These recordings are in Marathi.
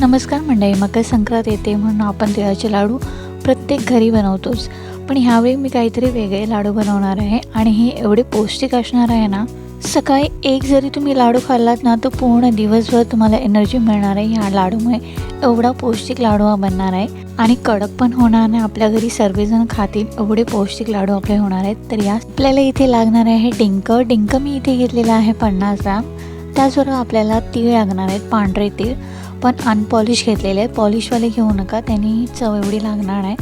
नमस्कार मंडळी, मकर संक्रांत येते म्हणून आपण तिळाचे लाडू प्रत्येक घरी बनवतोच. पण ह्यावेळी मी काहीतरी वेगळे लाडू बनवणार आहे आणि हे एवढे पौष्टिक असणार आहे ना. सकाळी एक जरी तुम्ही लाडू खाल्लात ना तर पूर्ण दिवसभर तुम्हाला एनर्जी मिळणार आहे. ह्या लाडूमुळे एवढा पौष्टिक लाडू हा बनणार आहे आणि कडक पण होणार नाही. आपल्या घरी सर्वजण खातील एवढे पौष्टिक लाडू आपले होणार आहेत. तर या आपल्याला इथे लागणार आहे डिंक मी इथे घेतलेला आहे 50 ग्राम. त्याचबरोबर आपल्याला तीळ लागणार आहेत, पांढरे तीळ पण अनपॉलिश घेतलेले आहेत. पॉलिशवाले घेऊ नका, त्यांनी चव एवढी लागणार आहे.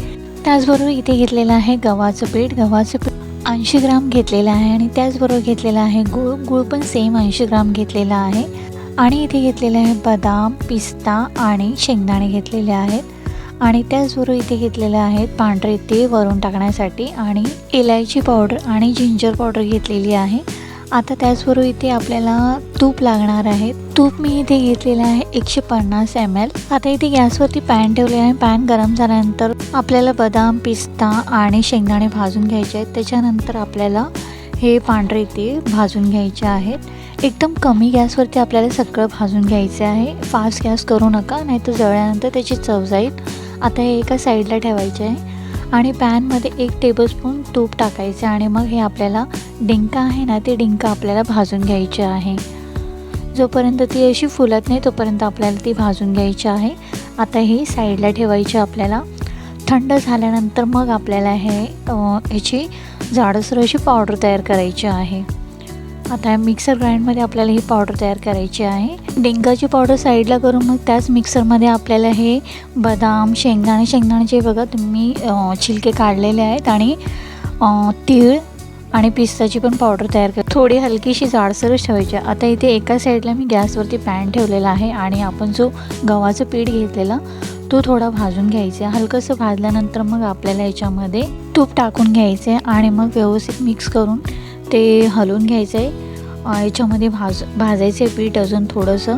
त्याचबरोबर इथे घेतलेलं आहे गव्हाचं पीठ 80 ग्राम घेतलेलं आहे आणि त्याचबरोबर घेतलेलं आहे गूळ पण सेम 80 ग्राम घेतलेला आहे. आणि इथे घेतलेले आहे बदाम, पिस्ता आणि शेंगदाणे घेतलेले आहेत. आणि त्याचबरोबर इथे घेतलेले आहेत पांढरे तीळ वरून टाकण्यासाठी आणि इलायची पावडर आणि जिंजर पावडर घेतलेली आहे. आता त्याचबरोबर इथे आपल्याला तूप लागणार आहे. तूप मी इथे घेतलेलं आहे 150 ml. आता इथे गॅसवरती पॅन ठेवले आहे. पॅन गरम झाल्यानंतर आपल्याला बदाम, पिस्ता आणि शेंगदाणे भाजून घ्यायचे आहेत. त्याच्यानंतर आपल्याला हे पांढरे तीळ भाजून घ्यायचे आहेत. एकदम कमी गॅसवरती आपल्याला सगळं भाजून घ्यायचं आहे. फास्ट गॅस करू नका, नाहीतर जळल्यानंतर त्याची चव जाईल. आता हे एका साईडला ठेवायचे आहे आणि पॅनमध्ये 1 टेबलस्पून तूप टाकायचं आणि मग हे आपल्याला डिंक आहे ना, ते डिंक आपल्याला भाजून घ्यायचे आहे. जोपर्यंत ती अशी फुलत नाही तोपर्यंत आपल्याला ती भाजून घ्यायची आहे. आता ही साईडला ठेवायची आपल्याला. थंड झाल्यानंतर मग आपल्याला ह्याची जाडसर अशी पावडर तयार करायची आहे. आता मिक्सर ग्राइंडमध्ये आपल्याला ही पावडर तयार करायची आहे. डिंकाची पावडर साईडला करून मग त्याच मिक्सरमध्ये आपल्याला हे बदाम, शेंगदाण्याचे बघा तुम्ही छिलके काढलेले आहेत आणि तीळ आणि पिस्ताची पण पावडर तयार कर. थोडी हलकीशी जाडसरच ठेवायची. आता इथे एका साईडला मी गॅसवरती पॅन ठेवलेला आहे आणि आपण जो गव्हाचं पीठ घेतलेला तो थोडा भाजून घ्यायचा. हलकंसं भाजल्यानंतर मग आपल्याला याच्यामध्ये तूप टाकून घ्यायचं आहे आणि मग व्यवस्थित मिक्स करून ते हलवून घ्यायचं आहे. याच्यामध्ये भाजायचं आहे पीठ अजून थोडंसं.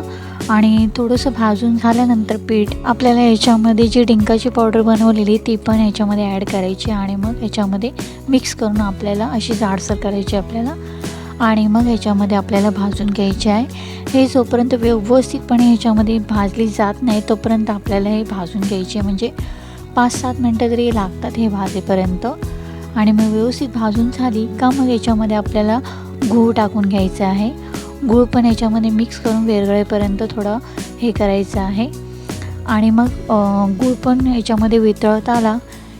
आणि थोडंसं भाजून झाल्यानंतर पीठ आपल्याला याच्यामध्ये जी डिंकाची पावडर बनवलेली ती पण याच्यामध्ये ॲड करायची आणि मग याच्यामध्ये मिक्स करून आपल्याला अशी जाडसर करायची आपल्याला. आणि मग ह्याच्यामध्ये आपल्याला भाजून घ्यायचे आहे. हे जोपर्यंत व्यवस्थितपणे ह्याच्यामध्ये भाजली जात नाही तोपर्यंत आपल्याला हे भाजून घ्यायचे, म्हणजे 5-7 मिनटं तरी लागतात हे भाजेपर्यंत. आणि मग व्यवस्थित भाजून झाली का मग याच्यामध्ये आपल्याला गूळ टाकून घ्यायचं आहे. गूळ पण याच्यामध्ये मिक्स करून विरघळेपर्यंत थोडं हे करायचं आहे. आणि मग गूळ पण याच्यामध्ये वितळत आला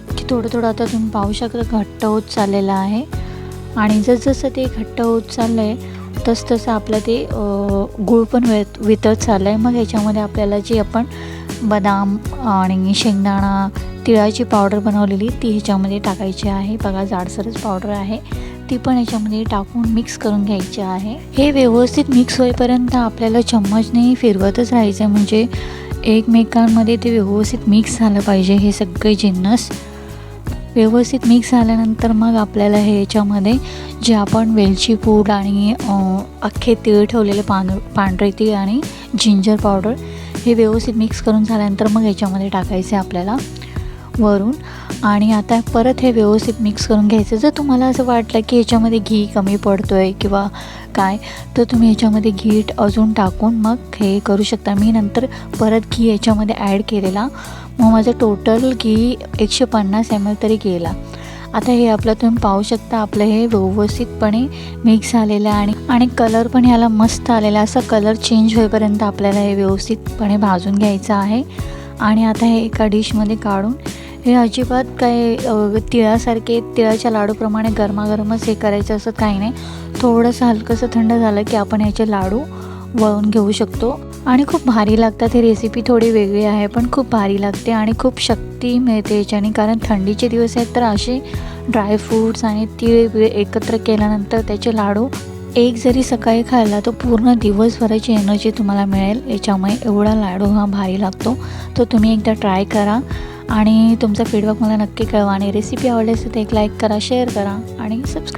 की थोडं आता तुम्ही पाहू शकता घट्ट होत चाललेलं आहे. आणि जसं ते घट्ट होत चाललं आहे तसं आपलं ते गूळ पण वितळत चाललं आहे. मग याच्यामध्ये आपल्याला जी आपण बदाम आणि शेंगदाणा, तिळाची पावडर बनवलेली ती ह्याच्यामध्ये टाकायची आहे. बघा जाडसरच पावडर आहे, ती पण याच्यामध्ये टाकून मिक्स करून घ्यायची आहे. हे व्यवस्थित मिक्स होईपर्यंत आपल्याला चम्मचने फिरवतच राहायचं आहे, म्हणजे एकमेकांमध्ये ते व्यवस्थित मिक्स झालं पाहिजे. हे सगळे जिन्नस व्यवस्थित मिक्स झाल्यानंतर मग आपल्याला हे याच्यामध्ये जे आपण वेलची पूड आणि अख्खे तीळ ठेवलेले पांढरे तीळ आणि जिंजर पावडर हे व्यवस्थित मिक्स करून झाल्यानंतर मग याच्यामध्ये टाकायचे आपल्याला वरून. आणि आता परत हे व्यवस्थित मिक्स करून घ्यायचं. जर तुम्हाला असं वाटलं की याच्यामध्ये घी कमी पडतो आहे किंवा काय, तर तुम्ही याच्यामध्ये घी अजून टाकून मग हे करू शकता. मी नंतर परत घी याच्यामध्ये ॲड केलेला, मग माझं टोटल घी 150 ml तरी गेला. आता हे आपलं तुम्ही पाहू शकता आपलं हे व्यवस्थितपणे मिक्स झालेलं आहे आणि कलर पण ह्याला मस्त आलेला. असा कलर चेंज होईपर्यंत आपल्याला हे व्यवस्थितपणे भाजून घ्यायचं आहे. आणि आता हे एका डिशमध्ये काढून हे अजिबात काय तिळाच्या लाडूप्रमाणे गरमागरमच हे करायचं असं काही नाही. थोडंसं हलकंसं थंड झालं की आपण याचे लाडू वळून घेऊ शकतो आणि खूप भारी लागतात. ही रेसिपी थोडी वेगळी आहे पण खूप भारी लागते आणि खूप शक्ती मिळते याच्याने, कारण थंडीचे दिवस आहेत. तर असे ड्रायफ्रूट्स आणि तीळ एकत्र केल्यानंतर त्याचे लाडू एक जरी सकाळी खाल्ला तर पूर्ण दिवसभराची एनर्जी तुम्हाला मिळेल याच्यामुळे. एवढा लाडू हा भारी लागतो. तर तुम्ही एकदा ट्राय करा आणि तुमचा फीडबॅक मला नक्की कळवा. आणि रेसिपी आवडली असेल तर एक लाईक करा, शेअर करा आणि सबस्क्राईब.